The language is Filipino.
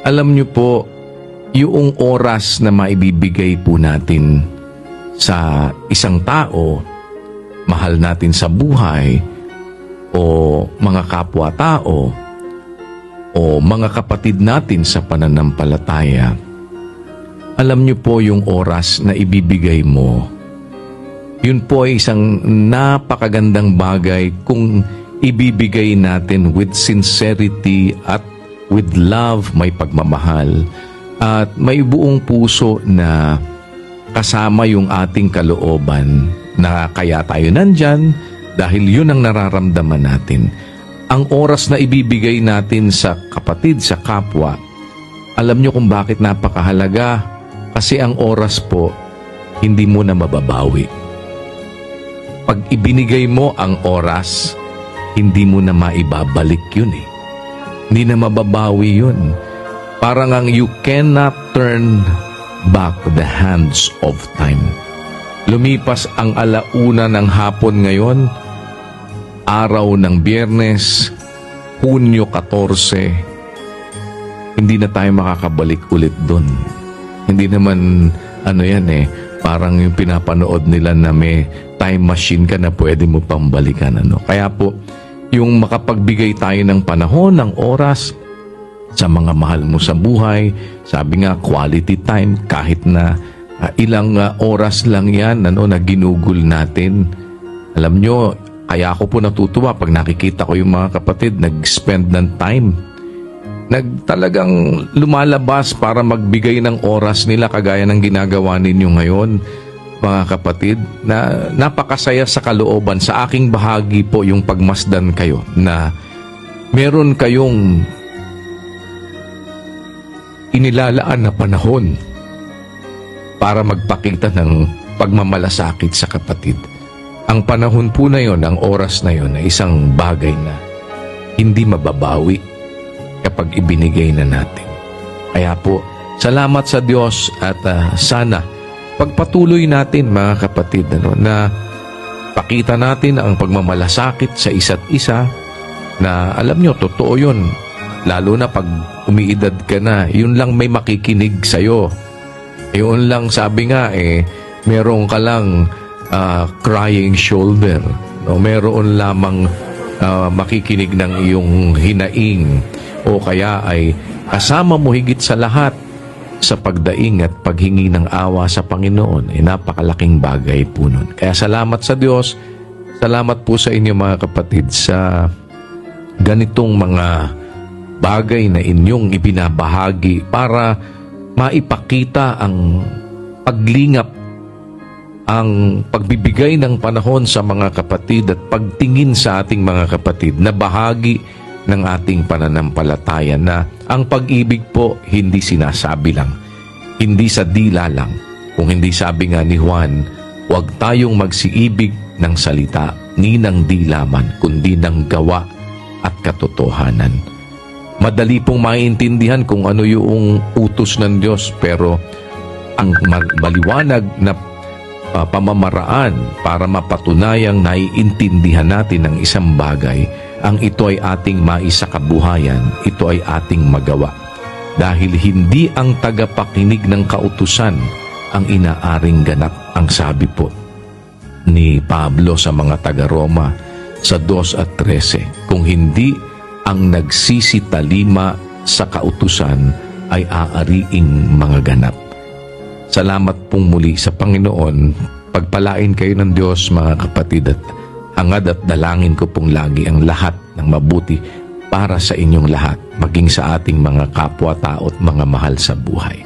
Alam niyo po, yung oras na maibibigay po natin sa isang tao, mahal natin sa buhay, o mga kapwa-tao, o mga kapatid natin sa pananampalataya, alam niyo po yung oras na ibibigay mo, yun po ay isang napakagandang bagay kung ibibigay natin with sincerity at with love, may pagmamahal, at may buong puso na kasama yung ating kalooban na kaya tayo nandyan dahil yun ang nararamdaman natin. Ang oras na ibibigay natin sa kapatid, sa kapwa, alam nyo kung bakit napakahalaga? Kasi ang oras po, hindi mo na mababawi. Pag ibinigay mo ang oras, hindi mo na maibabalik yun eh. Hindi na mababawi yun. Parang ang you cannot turn back the hands of time. Lumipas ang 1:00 ng hapon ngayon, araw ng Biyernes, Hunyo 14, hindi na tayo makakabalik ulit dun. Hindi naman, parang yung pinapanood nila na may time machine ka na pwede mo pang balikan. Kaya po, yung makapagbigay tayo ng panahon, ng oras, sa mga mahal mo sa buhay, sabi nga, quality time, kahit na ilang oras lang yan, na ginugol natin. Alam nyo, kaya ako po natutuwa pag nakikita ko yung mga kapatid nag-spend ng time. Talagang lumalabas para magbigay ng oras nila kagaya ng ginagawa ninyo ngayon, mga kapatid, na napakasaya sa kalooban. Sa aking bahagi po yung pagmasdan kayo na meron kayong inilalaan na panahon para magpakita ng pagmamalasakit sa kapatid. Ang panahon po na yon, ang oras na yon, ay isang bagay na hindi mababawi kapag ibinigay na natin. Kaya po, salamat sa Diyos at sana pagpatuloy natin, mga kapatid, na pakita natin ang pagmamalasakit sa isa't isa na alam nyo, totoo yun. Lalo na pag umiidad ka na, yun lang may makikinig sa'yo. Yun lang, sabi nga meron ka lang crying shoulder. Meron lamang makikinig ng iyong hinaing. O kaya ay kasama mo higit sa lahat sa pagdaing at paghingi ng awa sa Panginoon. Napakalaking bagay po nun. Kaya salamat sa Diyos. Salamat po sa inyo, mga kapatid, sa ganitong mga bagay na inyong ibinabahagi para maipakita ang paglingap, ang pagbibigay ng panahon sa mga kapatid at pagtingin sa ating mga kapatid na bahagi ng ating pananampalataya, na ang pag-ibig po hindi sinasabi lang, hindi sa dila lang. Kung hindi sabi nga ni Juan, huwag tayong magsiibig ng salita ni ng dila man, kundi ng gawa at katotohanan. Madali pong maintindihan kung ano yung utos ng Diyos, pero ang maliwanag na pamamaraan para mapatunayang naiintindihan natin ang isang bagay, ang ito ay ating maisakabuhayan, ito ay ating magawa. Dahil hindi ang tagapakinig ng kautusan ang inaaring ganap, ang sabi po ni Pablo sa mga taga-Roma sa 2:13, kung hindi ang nagsisitalima sa kautusan ay aariing mga ganap. Salamat pong muli sa Panginoon. Pagpalain kayo ng Diyos, mga kapatid, at hangad at dalangin ko pong lagi ang lahat ng mabuti para sa inyong lahat, maging sa ating mga kapwa-tao at mga mahal sa buhay.